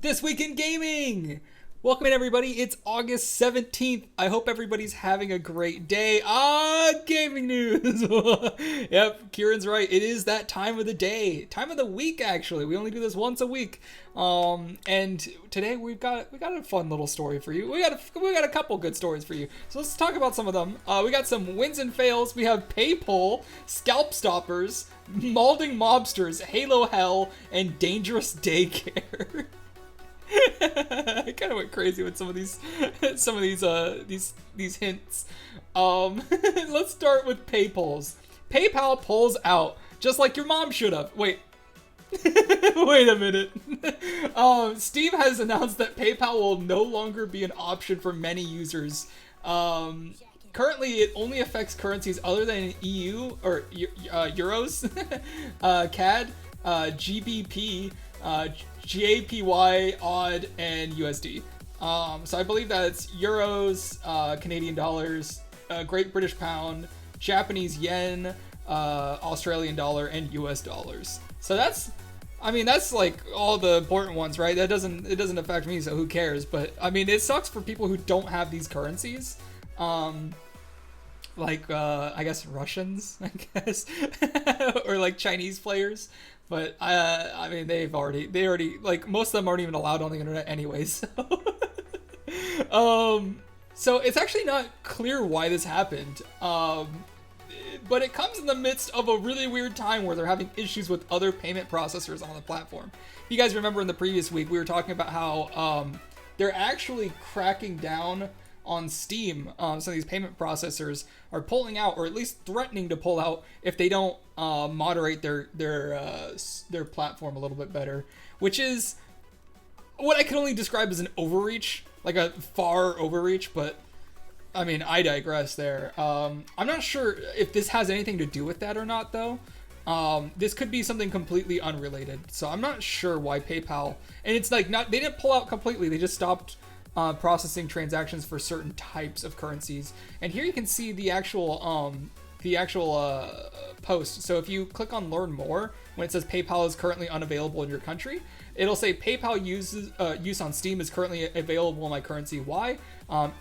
This Week in Gaming! Welcome in, everybody. It's August 17th. I hope everybody's having a great day. Gaming news! Yep, Kieran's right. It is that time of the day. Time of the week, actually. We only do this once a week. And today we got a fun little story for you. We got a couple good stories for you. So let's talk about some of them. We got some wins and fails. We have Paypal, Scalp Stoppers, Malding Mobsters, Halo Hell, and Dangerous Daycare. I kind of went crazy with some of these hints. Let's start with PayPal's. PayPal pulls out, just like your mom should have. Wait. Wait a minute. Steve has announced that PayPal will no longer be an option for many users. Currently, it only affects currencies other than EU or euros, CAD, GBP, JPY, ODD, and USD. So I believe that's euros, Canadian dollars, Great British Pound, Japanese yen, Australian dollar, and US dollars. So that's like all the important ones, right? It doesn't affect me, so who cares? But I mean, it sucks for people who don't have these currencies. I guess Russians, or like Chinese players. But I mean, they already like, most of them aren't even allowed on the internet anyways. So it's actually not clear why this happened. But it comes in the midst of a really weird time where they're having issues with other payment processors on the platform. You guys remember in the previous week we were talking about how they're actually cracking down on Steam. Some of these payment processors are pulling out, or at least threatening to pull out, if they don't moderate their platform a little bit better, which is what I can only describe as an overreach, like a far overreach. But I mean, I digress there. I'm not sure if this has anything to do with that or not, though. This could be something completely unrelated, so I'm not sure why PayPal, and it's like, they didn't pull out completely, they just stopped processing transactions for certain types of currencies. And here you can see the actual post. So if you click on Learn More, when it says PayPal is currently unavailable in your country, it'll say PayPal use on Steam is currently available in my currency. Why?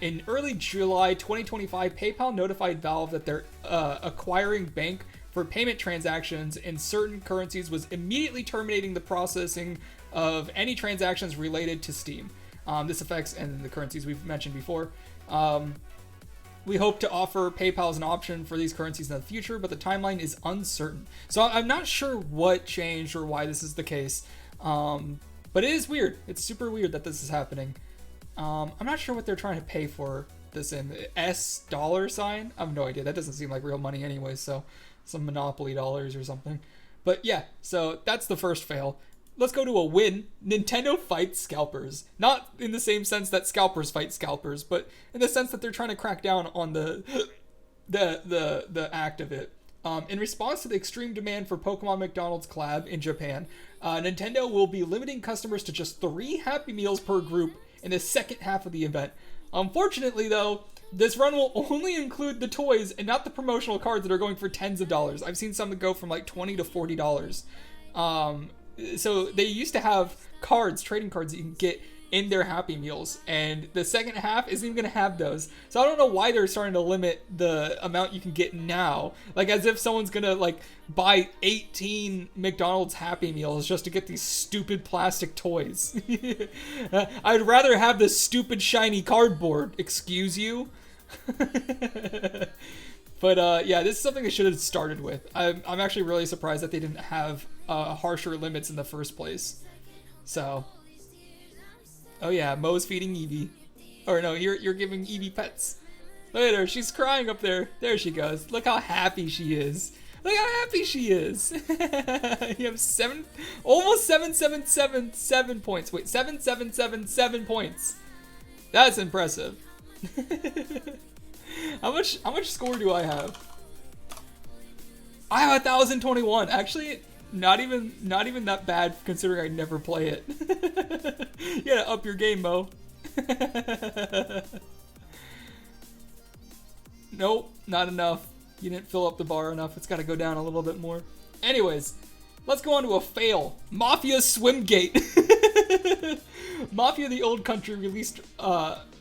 In early July 2025, PayPal notified Valve that their acquiring bank for payment transactions in certain currencies was immediately terminating the processing of any transactions related to Steam. This affects and the currencies we've mentioned before. We hope to offer PayPal as an option for these currencies in the future, but the timeline is uncertain. So I'm not sure what changed or why this is the case. But it is weird. It's super weird that this is happening. I'm not sure what they're trying to pay for this in. $? I have no idea. That doesn't seem like real money anyway, so some Monopoly dollars or something. But yeah, so that's the first fail. Let's go to a win. Nintendo fights scalpers. Not in the same sense that scalpers fight scalpers, but in the sense that they're trying to crack down on the act of it. In response to the extreme demand for Pokemon McDonald's collab in Japan, Nintendo will be limiting customers to just 3 Happy Meals per group in the second half of the event. Unfortunately, though, this run will only include the toys and not the promotional cards that are going for tens of dollars. I've seen some that go from like $20 to $40. So they used to have trading cards that you can get in their Happy Meals, and the second half isn't even going to have those. So I don't know why they're starting to limit the amount you can get now. Like, as if someone's going to like buy 18 McDonald's Happy Meals just to get these stupid plastic toys. I'd rather have this stupid shiny cardboard, excuse you. But yeah, this is something they should have started with. I'm actually really surprised that they didn't have harsher limits in the first place. So, oh yeah, Mo's feeding Eevee. Or no, you're giving Eevee pets. Look at her, she's crying up there. There she goes. Look how happy she is. Look how happy she is. You have almost 7,777 points. Wait, 7,777 points. That's impressive. How much score do I have? I have 1,021. Actually, not even that bad considering I never play it. You gotta up your game, Mo. Nope, not enough. You didn't fill up the bar enough. It's gotta go down a little bit more. Anyways, let's go on to a fail. Mafia Swimgate. Mafia: The Old Country released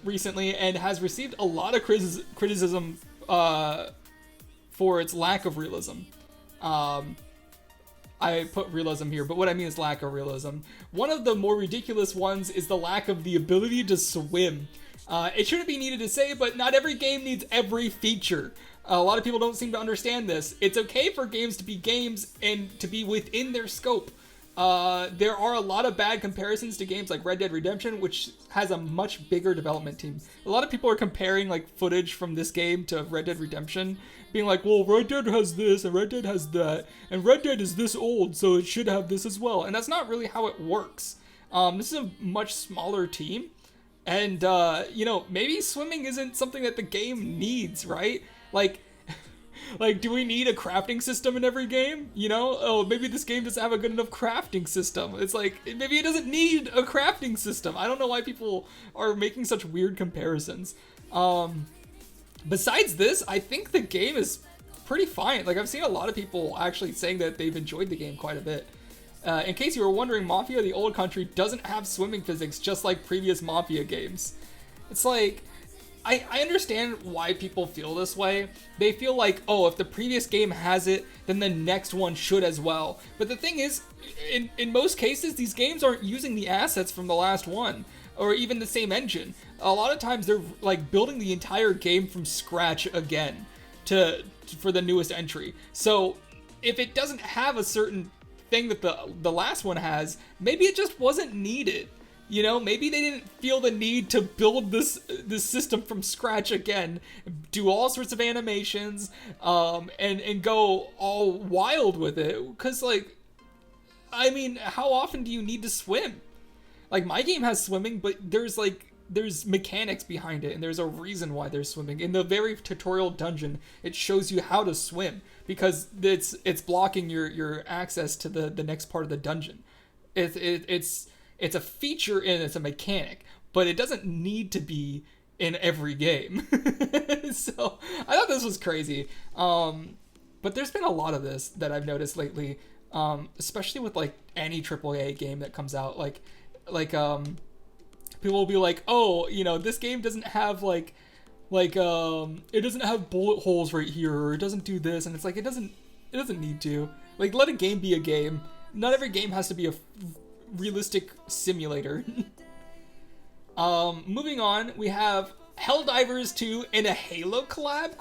recently and has received a lot of criticism for its lack of realism. I put realism here, but what I mean is lack of realism. One of the more ridiculous ones is the lack of the ability to swim. It shouldn't be needed to say, but not every game needs every feature. A lot of people don't seem to understand this. It's okay for games to be games and to be within their scope. There are a lot of bad comparisons to games like Red Dead Redemption, which has a much bigger development team. A lot of people are comparing like footage from this game to Red Dead Redemption, being like, well, Red Dead has this and Red Dead has that, and Red Dead is this old, so it should have this as well. And that's not really how it works. This is a much smaller team, and maybe swimming isn't something that the game needs, right? Like, do we need a crafting system in every game? Oh, maybe this game doesn't have a good enough crafting system. It's like, maybe it doesn't need a crafting system. I don't know why people are making such weird comparisons. Besides this, I think the game is pretty fine. Like, I've seen a lot of people actually saying that they've enjoyed the game quite a bit. In case you were wondering, Mafia: The Old Country doesn't have swimming physics, just like previous Mafia games. It's like, I understand why people feel this way. They feel like, oh, if the previous game has it, then the next one should as well. But the thing is, in most cases, these games aren't using the assets from the last one, or even the same engine. A lot of times they're like building the entire game from scratch again for the newest entry. So if it doesn't have a certain thing that the last one has, maybe it just wasn't needed. Maybe they didn't feel the need to build this system from scratch again, do all sorts of animations, and go all wild with it. Because, how often do you need to swim? Like, my game has swimming, but there's mechanics behind it, and there's a reason why there's swimming. In the very tutorial dungeon, it shows you how to swim, because it's blocking your access to the next part of the dungeon. It's a feature and it's a mechanic, but it doesn't need to be in every game. So I thought this was crazy. But there's been a lot of this that I've noticed lately, especially with like any AAA game that comes out. Like people will be like, oh, this game doesn't have it doesn't have bullet holes right here, or it doesn't do this, and it's like it doesn't need to. Like, let a game be a game. Not every game has to be a realistic simulator. Moving on, we have Helldivers 2 and a Halo collab, ?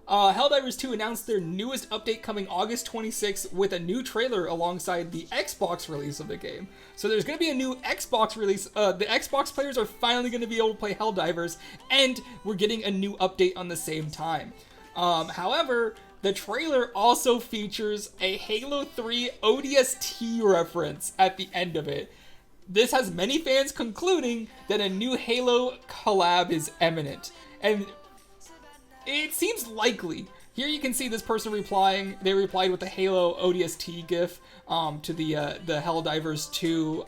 Helldivers 2 announced their newest update coming August 26th with a new trailer alongside the Xbox release of the game. So there's going to be a new Xbox release. The Xbox players are finally going to be able to play Helldivers, and we're getting a new update on the same time. However, the trailer also features a Halo 3 ODST reference at the end of it. This has many fans concluding that a new Halo collab is imminent, and it seems likely. Here you can see this person replying. They replied with a Halo ODST gif to the Helldivers 2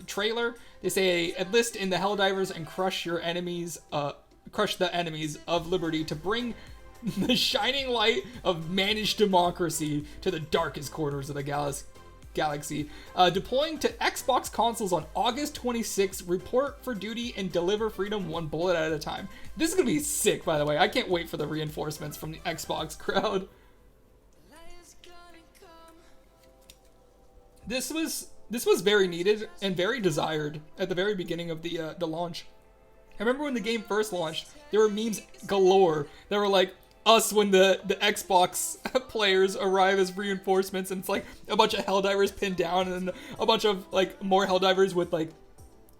trailer. They say, enlist in the Helldivers and crush the enemies of liberty to bring the shining light of managed democracy to the darkest corners of the galaxy. Deploying to Xbox consoles on August 26th. Report for duty and deliver freedom one bullet at a time. This is gonna be sick, by the way. I can't wait for the reinforcements from the Xbox crowd. This was very needed and very desired at the very beginning of the launch. I remember when the game first launched, there were memes galore that were like, us when the Xbox players arrive as reinforcements, and it's like a bunch of Helldivers pinned down, and a bunch of like more Helldivers with like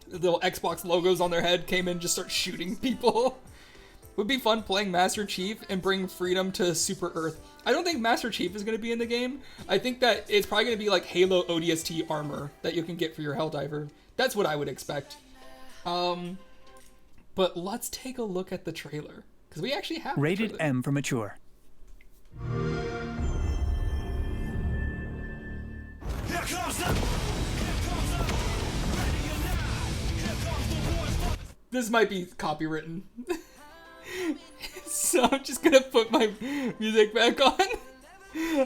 the Xbox logos on their head came in and just start shooting people. Would be fun playing Master Chief and bring freedom to Super Earth. I don't think Master Chief is going to be in the game. I think that it's probably going to be like Halo ODST armor that you can get for your Helldiver. That's what I would expect. But let's take a look at the trailer, because we actually have Rated M for mature. This might be copywritten. So I'm just gonna put my music back on.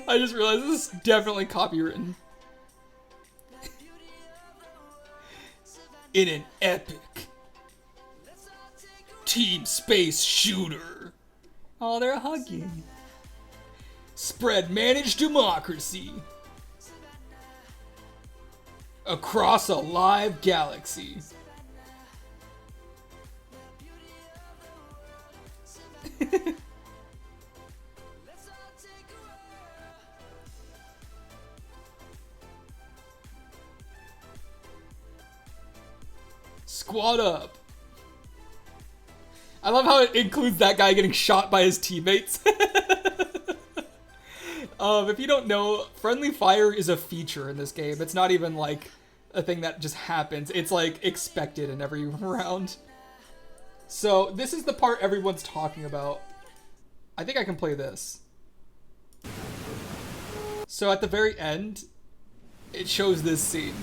I just realized this is definitely copywritten. in an epic team space shooter. Oh, they're hugging. Spread managed democracy across a live galaxy. Squad up. I love how it includes that guy getting shot by his teammates. If you don't know, friendly fire is a feature in this game. It's not even like a thing that just happens. It's like expected in every round. So this is the part everyone's talking about. I think I can play this. So at the very end, it shows this scene.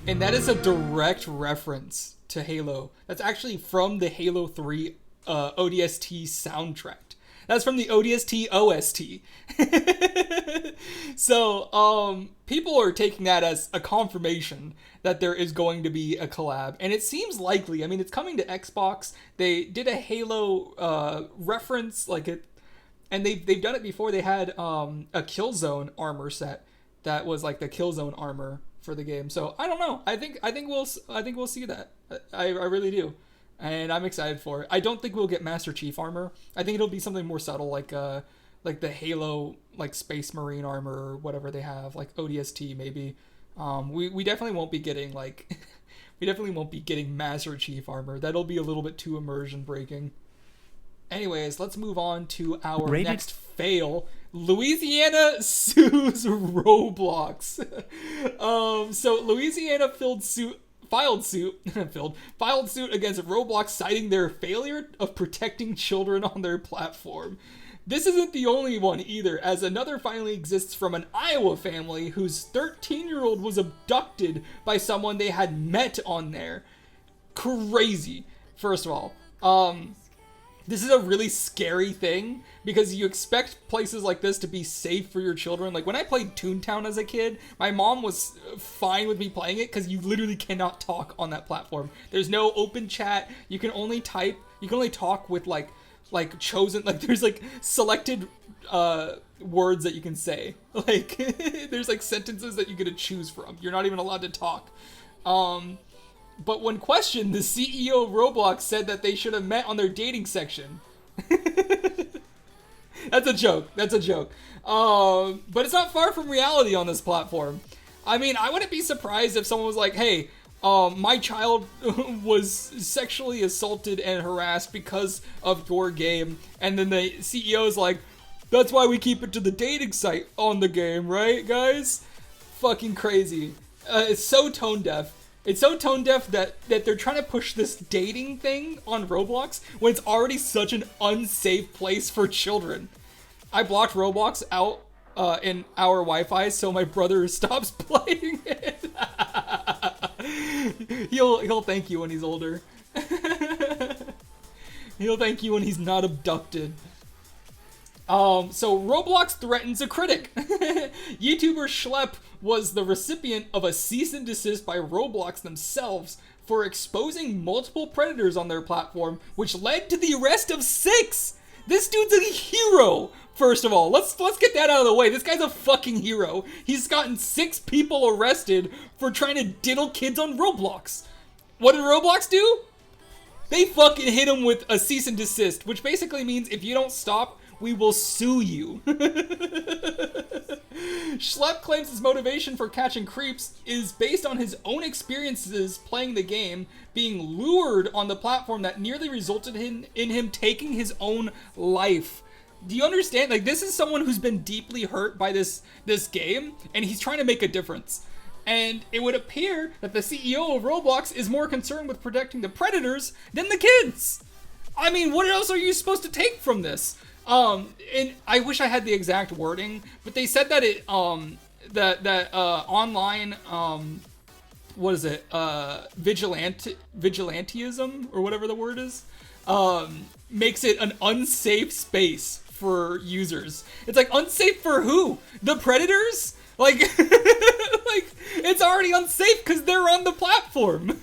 And that is a direct reference to Halo. That's actually from the Halo 3 ODST soundtrack. That's from the ODST OST. So, people are taking that as a confirmation that there is going to be a collab. And it seems likely. I mean, it's coming to Xbox. They did a Halo reference, and they've done it before. They had a Killzone armor set that was like the Killzone armor for the game. So I don't know. I think we'll see that. I really do, and I'm excited for it. I don't think we'll get Master Chief armor. I think it'll be something more subtle, like the Halo Space Marine armor or whatever they have, like ODST maybe. We definitely won't be getting we definitely won't be getting Master Chief armor. That'll be a little bit too immersion breaking. Anyways, let's move on to our next fail. Louisiana sues Roblox. So Louisiana filed suit against Roblox, citing their failure of protecting children on their platform. This isn't the only one either, as another finally exists from an Iowa family whose 13-year-old was abducted by someone they had met on there. Crazy. First of all, this is a really scary thing because you expect places like this to be safe for your children. Like when I played Toontown as a kid, my mom was fine with me playing it because you literally cannot talk on that platform. There's no open chat. You can only type. You can only talk with like chosen, there's selected words that you can say. There's sentences that you get to choose from. You're not even allowed to talk. But when questioned, the CEO of Roblox said that they should have met on their dating section. That's a joke. But it's not far from reality on this platform. I mean, I wouldn't be surprised if someone was like, hey, my child was sexually assaulted and harassed because of your game. And then the CEO is like, that's why we keep it to the dating site on the game, right, guys? Fucking crazy. It's so tone deaf. It's so tone deaf that they're trying to push this dating thing on Roblox when it's already such an unsafe place for children. I blocked Roblox out in our Wi-Fi so my brother stops playing it. He'll thank you when he's older. He'll thank you when he's not abducted. So Roblox threatens a critic. YouTuber Schlepp was the recipient of a cease and desist by Roblox themselves for exposing multiple predators on their platform, which led to the arrest of 6. This dude's a hero. First of all, let's get that out of the way. This guy's a fucking hero. He's gotten 6 people arrested for trying to diddle kids on Roblox. What did Roblox do? They fucking hit him with a cease and desist, which basically means if you don't stop, we will sue you. Schlepp claims his motivation for catching creeps is based on his own experiences playing the game, being lured on the platform that nearly resulted in him taking his own life. Do you understand? This is someone who's been deeply hurt by this game, and he's trying to make a difference. And it would appear that the CEO of Roblox is more concerned with protecting the predators than the kids. I mean, what else are you supposed to take from this? And I wish I had the exact wording, but they said that it, online, what is it? Vigilantism or whatever the word is, makes it an unsafe space for users. It's like, unsafe for who? The predators? Like, like it's already unsafe because they're on the platform.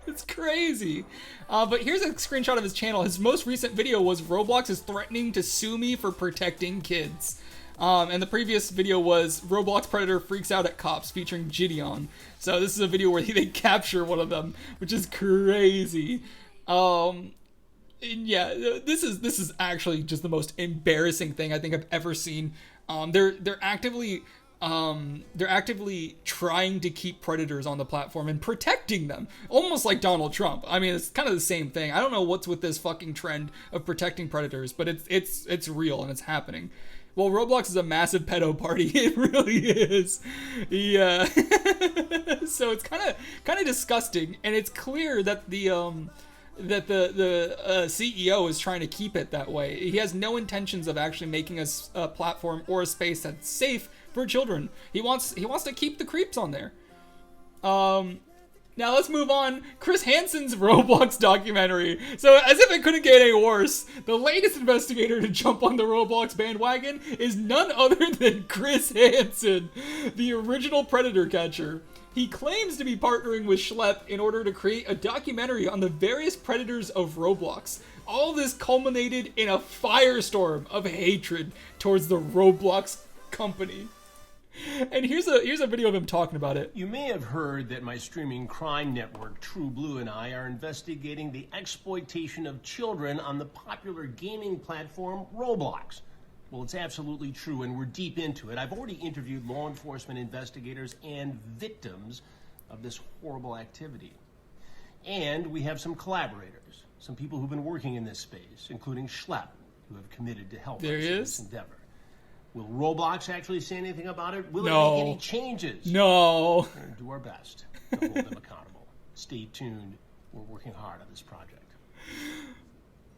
It's crazy. But here's a screenshot of his channel. His most recent video was Roblox is threatening to sue me for protecting kids. And the previous video was Roblox Predator freaks out at cops featuring Gideon. So this is a video where they capture one of them, which is crazy. And yeah, this is actually just the most embarrassing thing I think I've ever seen. They're actively trying to keep predators on the platform and protecting them, almost like Donald Trump. I mean, it's kind of the same thing. I don't know what's with this fucking trend of protecting predators, but it's real and it's happening. Well, Roblox is a massive pedo party. It really is. Yeah. So it's kind of disgusting, and it's clear that the CEO is trying to keep it that way. He has no intentions of actually making a platform or a space that's safe for children. He wants to keep the creeps on there. Now let's move on. Chris Hansen's Roblox documentary. So as if it couldn't get any worse, the latest investigator to jump on the Roblox bandwagon is none other than Chris Hansen, the original predator catcher. He claims to be partnering with Schlepp in order to create a documentary on the various predators of Roblox. All this culminated in a firestorm of hatred towards the Roblox company. And here's a video of him talking about it. You may have heard that my streaming crime network, True Blue, and I are investigating the exploitation of children on the popular gaming platform Roblox. Well, it's absolutely true, and we're deep into it. I've already interviewed law enforcement investigators and victims of this horrible activity. And we have some collaborators, some people who've been working in this space, including Schlepp, who have committed to help us in this endeavor. Will Roblox actually say anything about it? Will it make any changes? No. We're going to do our best to hold them accountable. Stay tuned. We're working hard on this project.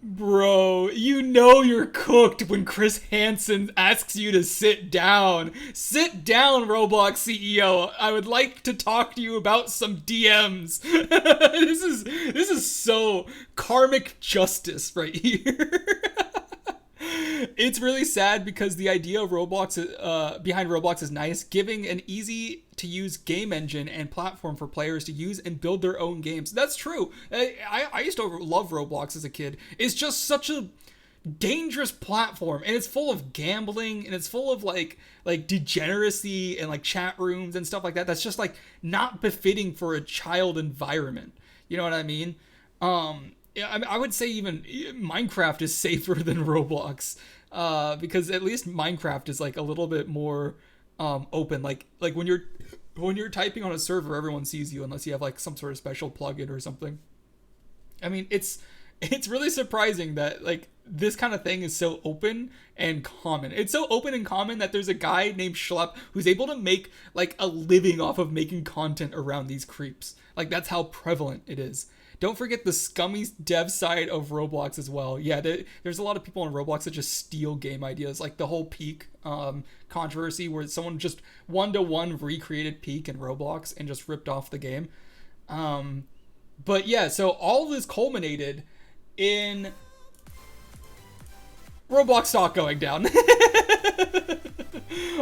Bro, you know you're cooked when Chris Hansen asks you to sit down. Sit down, Roblox CEO. I would like to talk to you about some DMs. This is so karmic justice right here. It's really sad because the idea of Roblox behind Roblox is nice, giving an easy to use game engine and platform for players to use and build their own games. That's true. I used to love Roblox as a kid. It's just such a dangerous platform, and it's full of gambling, and it's full of like degeneracy and like chat rooms and stuff like that. That's just like not befitting for a child environment. You know what I mean? I would say even Minecraft is safer than Roblox, because at least Minecraft is like a little bit more open. Like when you're typing on a server, everyone sees you unless you have like some sort of special plugin or something. I mean, it's really surprising that like this kind of thing is so open and common. It's so open and common that there's a guy named Schlepp who's able to make like a living off of making content around these creeps. Like that's how prevalent it is. Don't forget the scummy dev side of Roblox as well. Yeah, there's a lot of people on Roblox that just steal game ideas, like the whole Peak controversy where someone just one-to-one recreated Peak in Roblox and just ripped off the game. But yeah, so all this culminated in Roblox stock going down.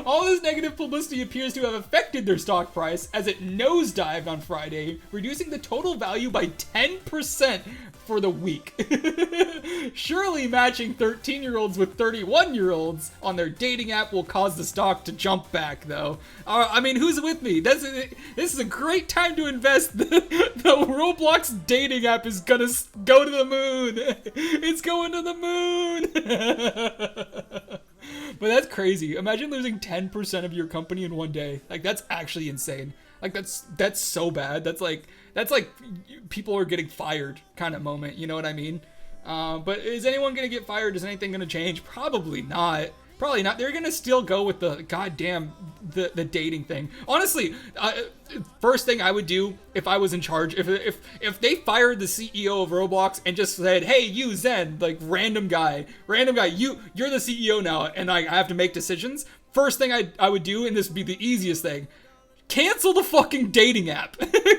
All this negative publicity appears to have affected their stock price as it nosedived on Friday, reducing the total value by 10% for the week. Surely matching 13-year-olds with 31-year-olds on their dating app will cause the stock to jump back, though. I mean, who's with me? This is a great time to invest. The Roblox dating app is gonna go to the moon. It's going to the moon. But that's crazy. Imagine losing 10% of your company in one day. Like, that's actually insane. Like, that's so bad. That's like people are getting fired kind of moment. You know what I mean? But is anyone gonna get fired? Is anything gonna change? Probably not. Probably not. They're gonna still go with the goddamn the dating thing. Honestly, first thing I would do if I was in charge, if they fired the CEO of Roblox and just said, "Hey, you Zen, like random guy, you're the CEO now, and I have to make decisions." First thing I would do, and this would be the easiest thing, cancel the fucking dating app.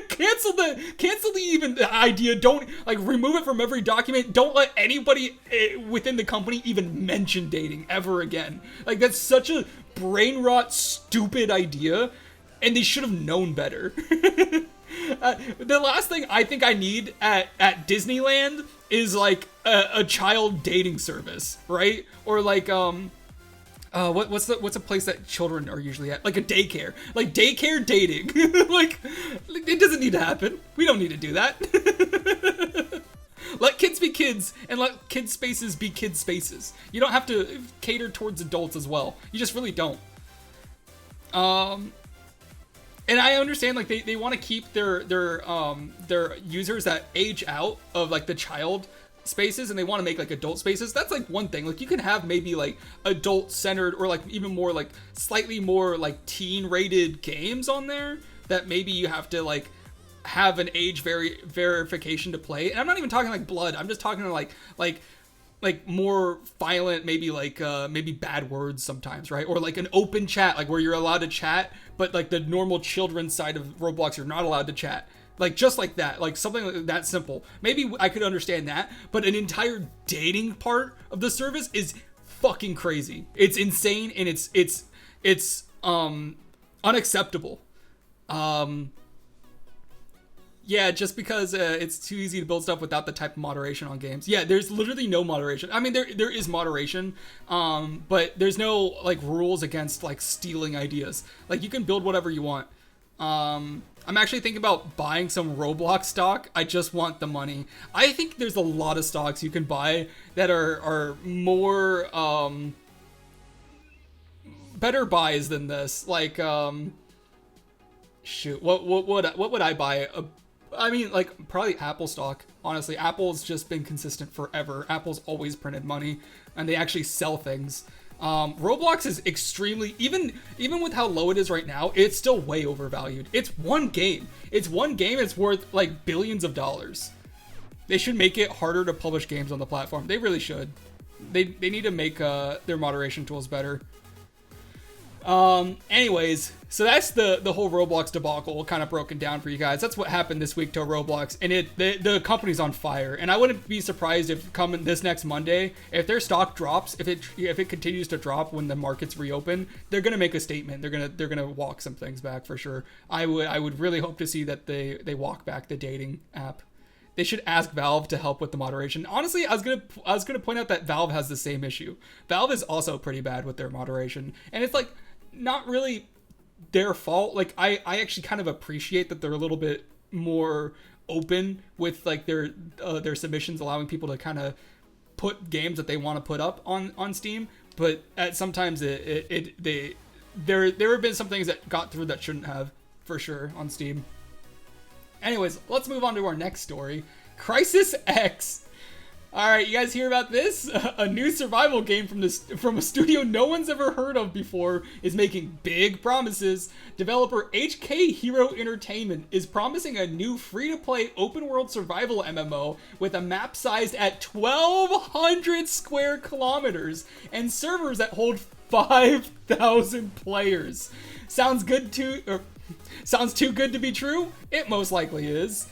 cancel the even idea. Don't like remove it from every document. Don't let anybody within the company even mention dating ever again. Like that's such a brain rot, stupid idea, and they should have known better. The last thing I think I need at Disneyland is like a child dating service, right? Or like what's a place that children are usually at? Like a daycare. Like daycare dating. like it doesn't need to happen. We don't need to do that. Let kids be kids and let kids spaces be kids spaces. You don't have to cater towards adults as well. You just really don't. And I understand like they want to keep their users that age out of like the child spaces, and they want to make like adult spaces. That's like one thing. Like you can have maybe like adult centered or like even more like slightly more like teen rated games on there that maybe you have to like have an age verification to play. And I'm not even talking like blood. I'm just talking like more violent, maybe like maybe bad words sometimes, right? Or like an open chat, like where you're allowed to chat, but like the normal children's side of Roblox, you're not allowed to chat. Like just like that, like something like that simple. Maybe I could understand that, but an entire dating part of the service is fucking crazy. It's insane and it's unacceptable. Yeah, just because it's too easy to build stuff without the type of moderation on games. Yeah, there's literally no moderation. I mean, there is moderation, but there's no like rules against like stealing ideas. Like you can build whatever you want. I'm actually thinking about buying some Roblox stock. I just want the money. I think there's a lot of stocks you can buy that are more better buys than this. Like shoot, what would I buy? I mean, like probably Apple stock. Honestly, Apple's just been consistent forever. Apple's always printed money, and they actually sell things. Roblox is extremely, even with how low it is right now, it's still way overvalued. It's one game. It's worth like billions of dollars. They should make it harder to publish games on the platform. They really should. They need to make their moderation tools better. Anyways, so that's the whole Roblox debacle kind of broken down for you guys. That's what happened this week to Roblox, and the company's on fire. And I wouldn't be surprised if coming this next Monday, if their stock drops, if it continues to drop when the markets reopen, they're gonna make a statement. They're gonna walk some things back for sure. I would really hope to see that they walk back the dating app. They should ask Valve to help with the moderation. Honestly, I was gonna point out that Valve has the same issue. Valve is also pretty bad with their moderation, and it's like not really their fault. Like I actually kind of appreciate that they're a little bit more open with like their submissions, allowing people to kind of put games that they want to put up on Steam. But at sometimes there have been some things that got through that shouldn't have, for sure, on Steam. Anyways, let's move on to our next story. CrisisX. All right, you guys hear about this? A new survival game from a studio no one's ever heard of before is making big promises. Developer HK Hero Entertainment is promising a new free-to-play open-world survival MMO with a map sized at 1,200 square kilometers and servers that hold 5,000 players. Sounds too good to be true? It most likely is.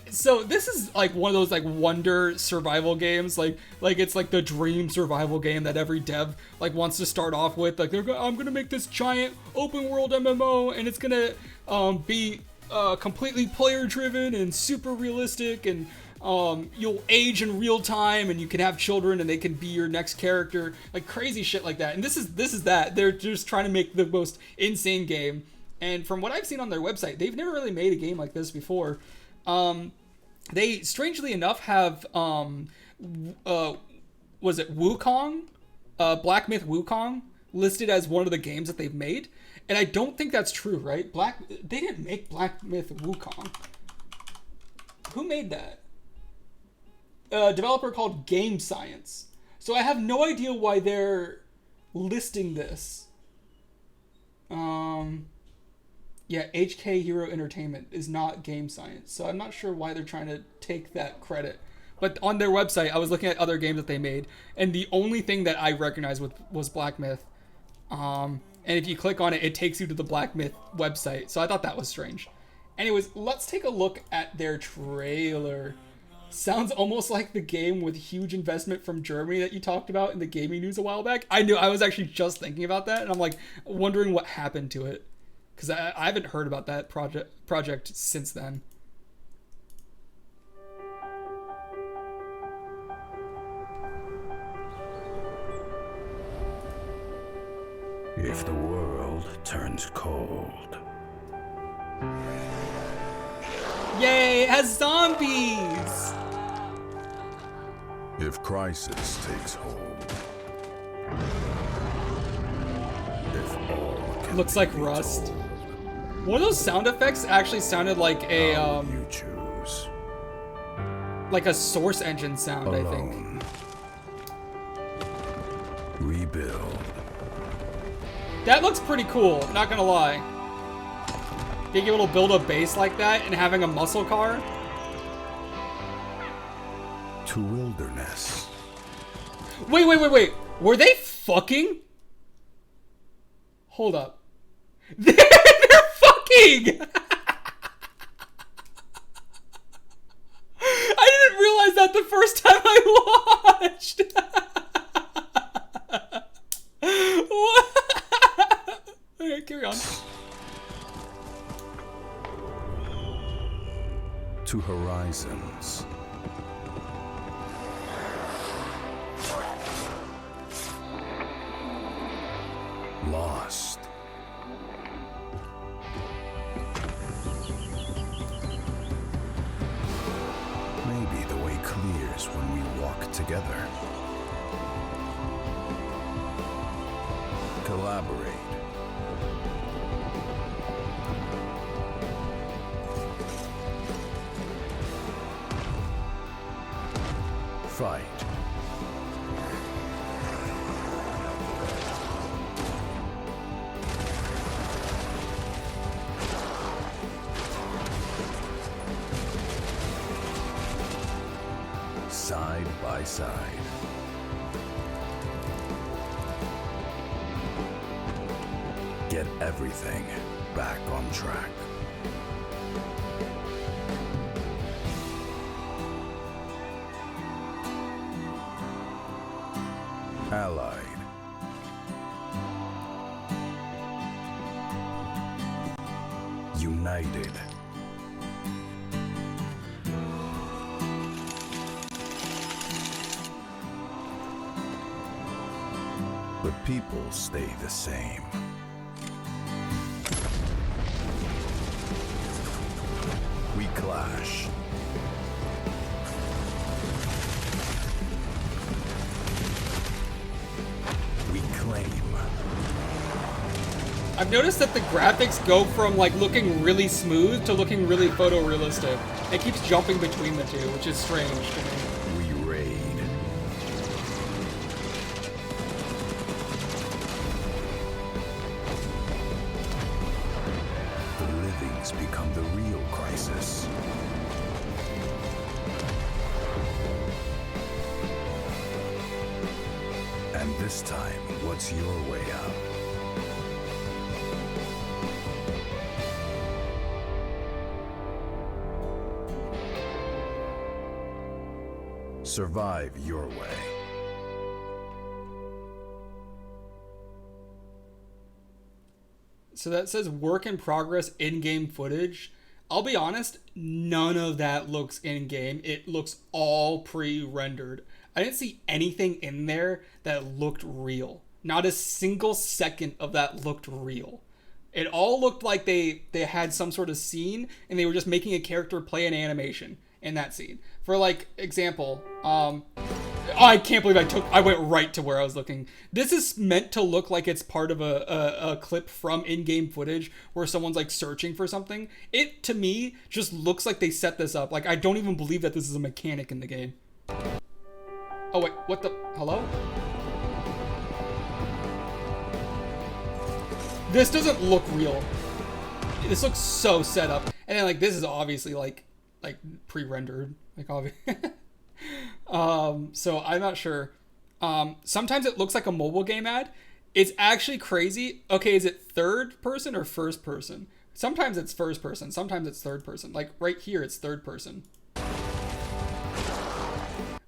So this is like one of those like wonder survival games, like it's like the dream survival game that every dev like wants to start off with. Like I'm gonna make this giant open world MMO, and it's gonna be completely player driven and super realistic, and you'll age in real time, and you can have children, and they can be your next character, like crazy shit like that. And this is that they're just trying to make the most insane game. And from what I've seen on their website, they've never really made a game like this before. They strangely enough have was it Wukong, Black Myth Wukong, listed as one of the games that they've made, and I don't think that's true, right? They didn't make Black Myth Wukong. Who made that? A developer called Game Science. So I have no idea why they're listing this. Yeah, HK Hero Entertainment is not Game Science, so I'm not sure why they're trying to take that credit. But on their website, I was looking at other games that they made, and the only thing that I recognized was Black Myth. and if you click on it, it takes you to the Black Myth website. So I thought that was strange. Anyways, let's take a look at their trailer. Sounds almost like the game with huge investment from Germany that you talked about in the gaming news a while back. I was actually just thinking about that, and I'm like wondering what happened to it, because I haven't heard about that project since then. If the world turns cold. Yay, it has zombies! If crisis takes hold. If all can looks like Rust. told. One of those sound effects actually sounded like a You choose. like a Source Engine sound, Alone. I think. Rebuild. That looks pretty cool, not gonna lie. Being able to build a base like that and having a muscle car. To wilderness. Wait. Were they fucking? Hold up. They're fucking! I didn't realize that the first time I watched. What? Okay, carry on. To horizons. Lost. Maybe the way clears when we walk together. Collaborate. Fight. Side by side. Get everything back on track. Allied. United. But people stay the same. We clash. We claim. I've noticed that the graphics go from like looking really smooth to looking really photorealistic. It keeps jumping between the two, which is strange to me. We raid. The livings become the real crisis. And this time, what's your way out? Survive your way. So that says work in progress in-game footage. I'll be honest, none of that looks in-game. It looks all pre-rendered. I didn't see anything in there that looked real. Not a single second of that looked real. It all looked like they had some sort of scene and they were just making a character play an animation in that scene. For like example, I can't believe I went right to where I was looking. This is meant to look like it's part of a clip from in-game footage where someone's like searching for something. It, to me, just looks like they set this up. Like, I don't even believe that this is a mechanic in the game. Oh wait, what the, hello? This doesn't look real. This looks so set up. And then like, this is obviously like pre-rendered, like obviously. So I'm not sure. Sometimes it looks like a mobile game ad. It's actually crazy. Okay, is it third person or first person? Sometimes it's first person, sometimes it's third person. Like right here, it's third person.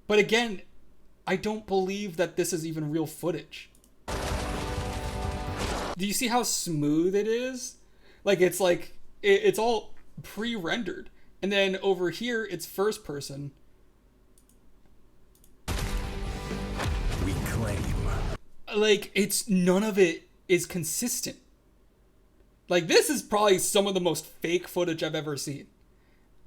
But again, I don't believe that this is even real footage. Do you see how smooth it is? Like it's all pre-rendered. And then over here, it's first person. We claim. Like, it's none of it is consistent. Like, this is probably some of the most fake footage I've ever seen.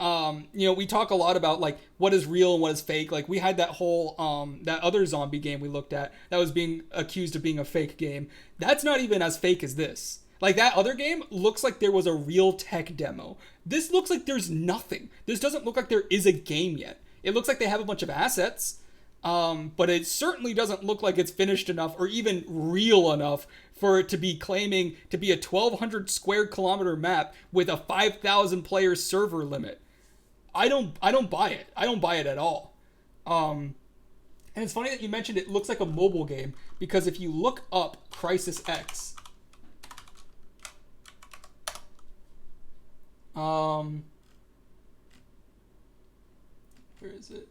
We talk a lot about like what is real and what is fake. Like we had that whole that other zombie game we looked at that was being accused of being a fake game. That's not even as fake as this. Like that other game looks like there was a real tech demo. This looks like there's nothing. This doesn't look like there is a game yet. It looks like they have a bunch of assets, but it certainly doesn't look like it's finished enough or even real enough for it to be claiming to be a 1,200 square kilometer map with a 5,000 player server limit. I don't buy it. I don't buy it at all. And it's funny that you mentioned it looks like a mobile game because if you look up CrisisX, where is it?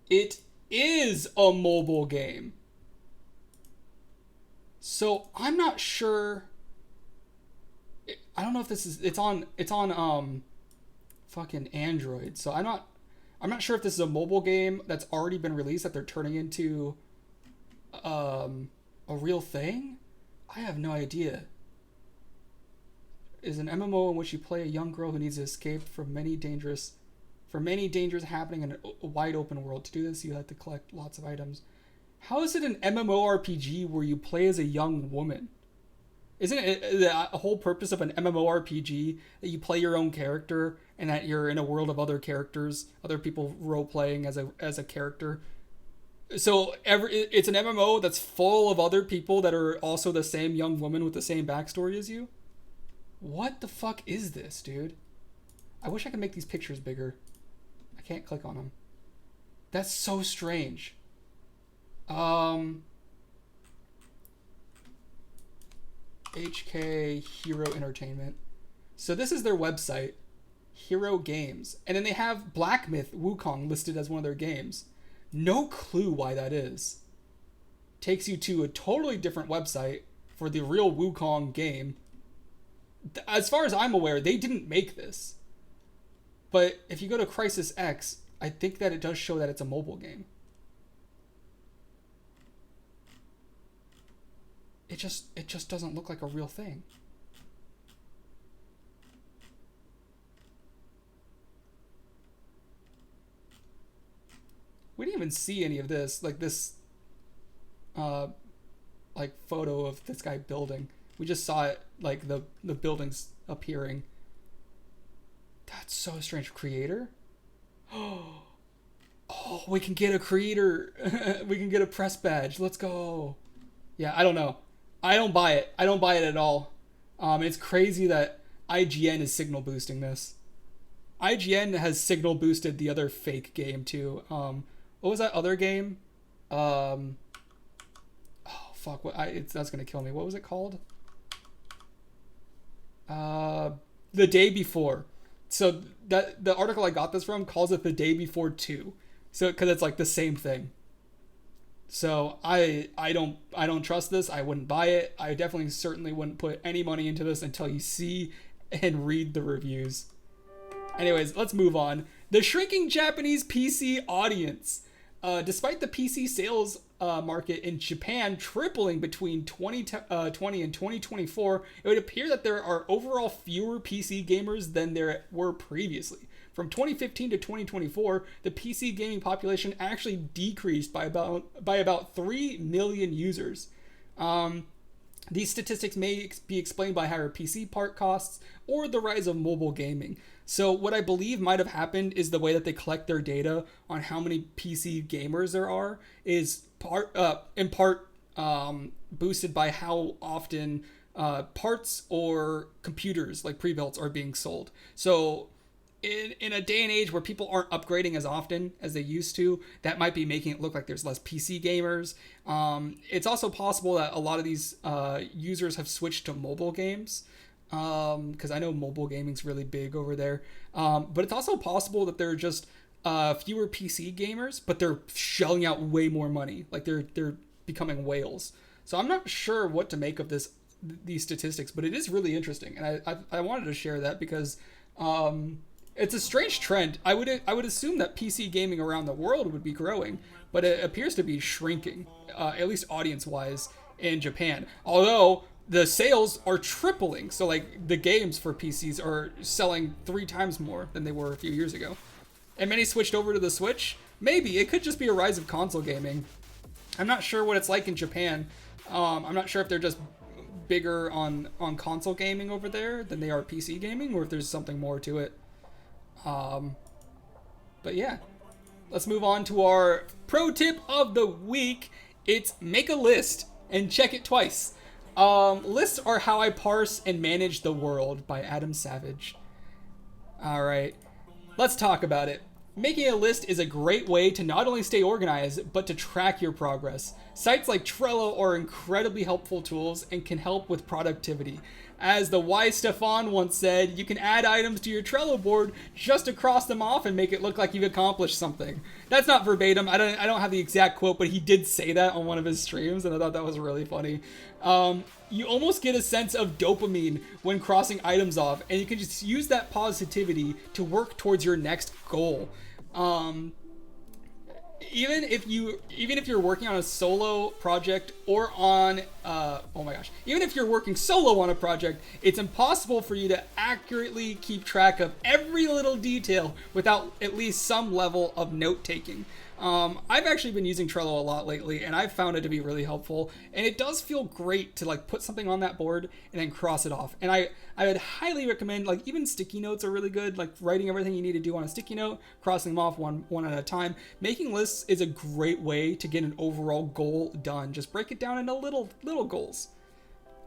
It is a mobile game. So I'm not sure. I don't know if this is it's on fucking Android. So I'm not sure if this is a mobile game that's already been released that they're turning into a real thing. I have no idea. Is an MMO in which you play a young girl who needs to escape from many dangers happening in a wide open world. To do this, you have to collect lots of items. How is it an MMORPG where you play as a young woman? Isn't it the whole purpose of an MMORPG that you play your own character and that you're in a world of other characters, other people role playing as a character? So it's an MMO that's full of other people that are also the same young woman with the same backstory as you? What the fuck is this, dude? I wish I could make these pictures bigger. I can't click on them. That's so strange. HK Hero Entertainment. So this is their website, Hero Games. And then they have Black Myth Wukong listed as one of their games. No clue why that is. Takes you to a totally different website for the real Wukong game. As far as I'm aware, they didn't make this. But if you go to CrisisX, I think that it does show that it's a mobile game. It just doesn't look like a real thing. We didn't even see any of this, like this like photo of this guy building. We just saw it, like the buildings appearing. That's so strange. Creator? Oh, we can get a creator. We can get a press badge. Let's go. Yeah, I don't know. I don't buy it. I don't buy it at all. It's crazy that IGN is signal boosting this. IGN has signal boosted the other fake game too. What was that other game? Oh fuck! That's gonna kill me. What was it called? The Day Before. So that the article I got this from calls it The Day Before 2. So because it's like the same thing. So I don't trust this. I wouldn't buy it. I definitely certainly wouldn't put any money into this until you see and read the reviews. Anyways, let's move on. The shrinking Japanese PC audience. Despite the PC sales market in Japan tripling between 2020 and 2024, it would appear that there are overall fewer PC gamers than there were previously. From 2015 to 2024, the PC gaming population actually decreased by about 3 million users. These statistics may be explained by higher PC part costs or the rise of mobile gaming. So what I believe might have happened is the way that they collect their data on how many PC gamers there are is in part boosted by how often parts or computers like pre-builts are being sold. So in a day and age where people aren't upgrading as often as they used to, that might be making it look like there's less PC gamers. It's also possible that a lot of these users have switched to mobile games, because I know mobile gaming's really big over there. But it's also possible that there are just fewer PC gamers, but they're shelling out way more money. Like they're becoming whales. So I'm not sure what to make of these statistics, but it is really interesting, and I wanted to share that because it's a strange trend. I would assume that PC gaming around the world would be growing, but it appears to be shrinking, at least audience-wise in Japan. Although the sales are tripling, so like the games for PCs are selling 3 times more than they were a few years ago. And many switched over to the Switch. Maybe it could just be a rise of console gaming. I'm not sure what it's like in Japan. I'm not sure if they're just bigger on console gaming over there than they are PC gaming, or if there's something more to it. But yeah, let's move on to our pro tip of the week. It's make a list and check it twice. Lists are how I parse and manage the world by Adam Savage. All right, let's talk about it. Making a list is a great way to not only stay organized, but to track your progress. Sites like Trello are incredibly helpful tools and can help with productivity. As the wise Stefan once said, you can add items to your Trello board just to cross them off and make it look like you've accomplished something. That's not verbatim. I don't have the exact quote, but he did say that on one of his streams, and I thought that was really funny. You almost get a sense of dopamine when crossing items off, and you can just use that positivity to work towards your next goal. Even if you're working on a solo project or on even if you're working solo on a project, it's impossible for you to accurately keep track of every little detail without at least some level of note taking. I've actually been using Trello a lot lately, and I've found it to be really helpful, and it does feel great to like put something on that board and then cross it off. And I would highly recommend, like, even sticky notes are really good, like writing everything you need to do on a sticky note, crossing them off one at a time. Making lists is a great way to get an overall goal done. Just break it down into little goals.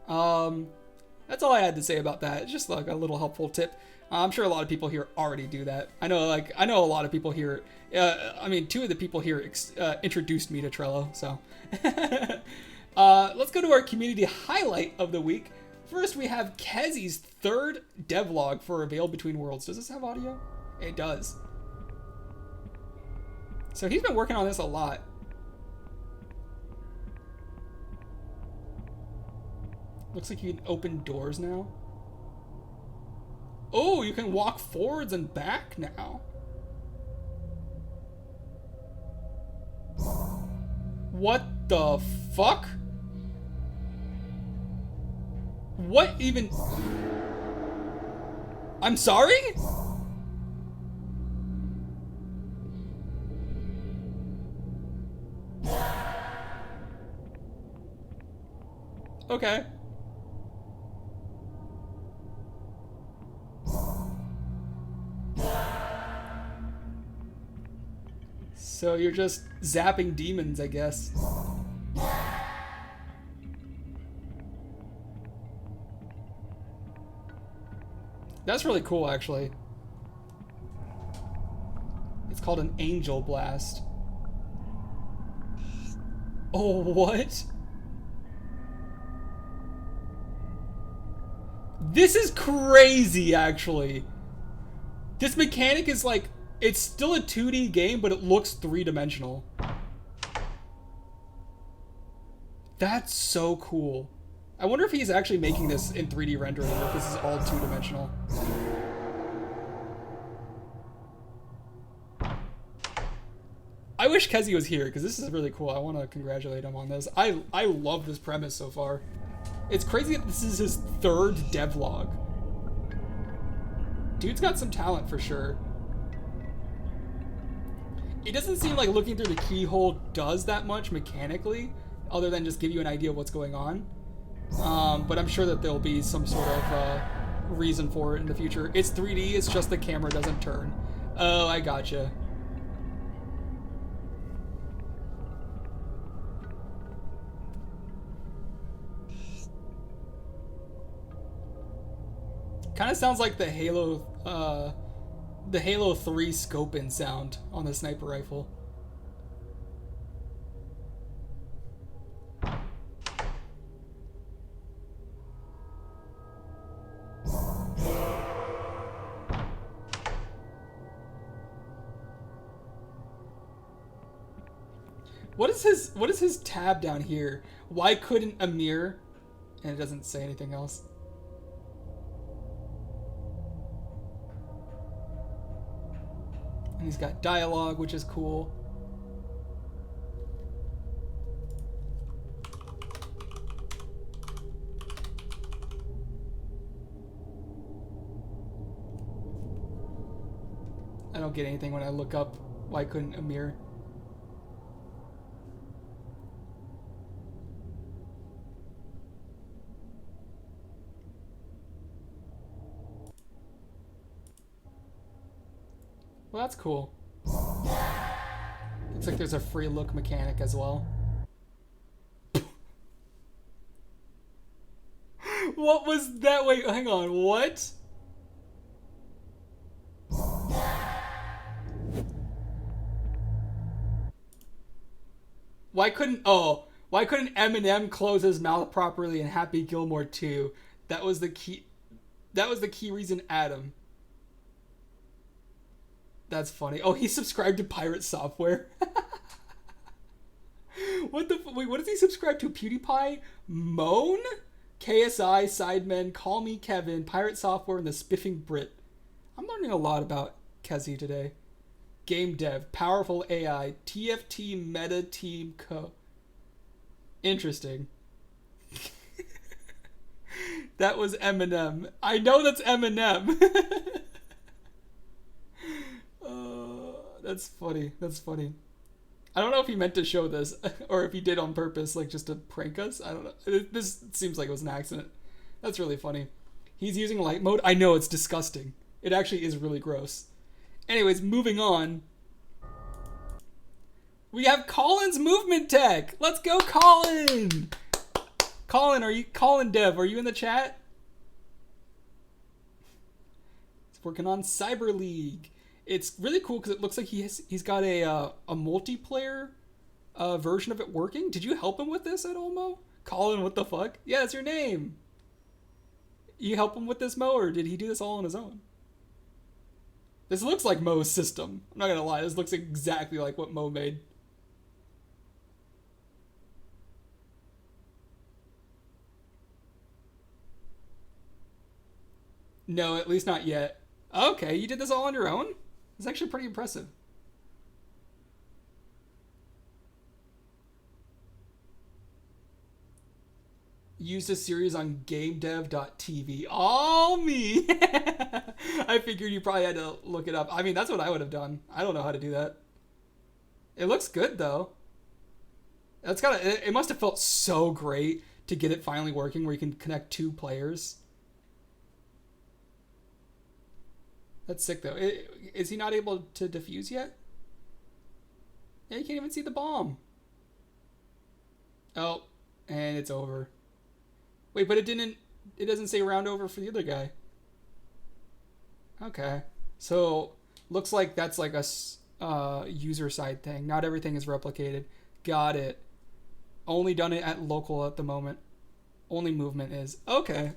That's all I had to say about that. It's just like a little helpful tip. I'm sure a lot of people here already do that. I know a lot of people here. 2 of the people here introduced me to Trello. So let's go to our community highlight of the week. First, we have Kezi's 3rd devlog for A Veil Between Worlds. Does this have audio? It does. So he's been working on this a lot. Looks like you can open doors now. Oh, you can walk forwards and back now. What the fuck? What even? I'm sorry? Okay. So you're just zapping demons, I guess. That's really cool, actually. It's called an Angel Blast. Oh, what? This is crazy, actually. This mechanic is like, it's still a 2D game, but it looks 3-dimensional. That's so cool. I wonder if he's actually making this in 3D rendering, or if this is all 2-dimensional. I wish Kezi was here, because this is really cool. I want to congratulate him on this. I love this premise so far. It's crazy that this is his 3rd devlog. Dude's got some talent for sure. It doesn't seem like looking through the keyhole does that much mechanically, other than just give you an idea of what's going on. But I'm sure that there'll be some sort of reason for it in the future. It's 3D, it's just the camera doesn't turn. Oh, I gotcha. Kind of sounds like the Halo the Halo 3 scope-in sound on the sniper rifle. What is his tab down here? Why couldn't Amir? And it doesn't say anything else. And he's got dialogue, which is cool. I don't get anything when I look up why couldn't Amir. Well, that's cool. Looks like there's a free look mechanic as well. What was that? Wait, hang on. What? Why couldn't Eminem close his mouth properly in Happy Gilmore 2? That was the key reason, Adam. That's funny. Oh, he subscribed to Pirate Software. Wait, what does he subscribe to? PewDiePie? Moan? KSI, Sidemen, Call Me Kevin, Pirate Software, and the Spiffing Brit. I'm learning a lot about Kezi today. Game Dev, Powerful AI, TFT Meta Team Co. Interesting. That was Eminem. I know that's Eminem. That's funny. That's funny. I don't know if he meant to show this or if he did on purpose, like just to prank us. I don't know. This seems like it was an accident. That's really funny. He's using light mode. I know, it's disgusting. It actually is really gross. Anyways, moving on. We have Colin's movement tech. Let's go, Colin. Colin Dev, are you in the chat? He's working on Cyber League. It's really cool because it looks like he's got a multiplayer version of it working. Did you help him with this at all, Mo? Colin, what the fuck? Yeah, that's your name. You help him with this, Mo, or did he do this all on his own? This looks like Mo's system. I'm not gonna lie, this looks exactly like what Mo made. No, at least not yet. Okay, you did this all on your own? It's actually pretty impressive. Used a series on GameDev.tv. Oh, me! I figured you probably had to look it up. I mean, that's what I would have done. I don't know how to do that. It looks good, though. It must have felt so great to get it finally working where you can connect 2 players. That's sick, though. Is he not able to defuse yet? Yeah, you can't even see the bomb. Oh, and it's over. Wait, but it doesn't say round over for the other guy. Okay. So, looks like that's like a user side thing. Not everything is replicated. Got it. Only done it at local at the moment. Only movement is. Okay.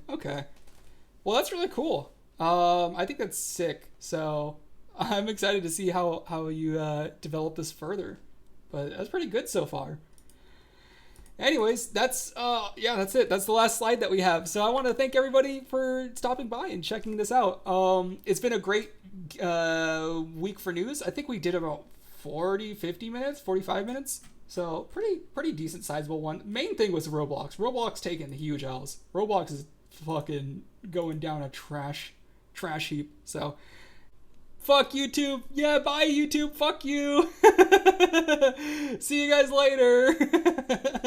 Well, that's really cool. I think that's sick. So I'm excited to see how you develop this further. But that's pretty good so far. Anyways, that's it. That's the last slide that we have. So I want to thank everybody for stopping by and checking this out. It's been a great week for news. I think we did about 50 minutes, 45 minutes. So pretty decent sizable one. Main thing was Roblox. Roblox taking huge L's. Roblox is fucking going down a trash heap. So fuck YouTube. Yeah, bye YouTube. Fuck you. See you guys later.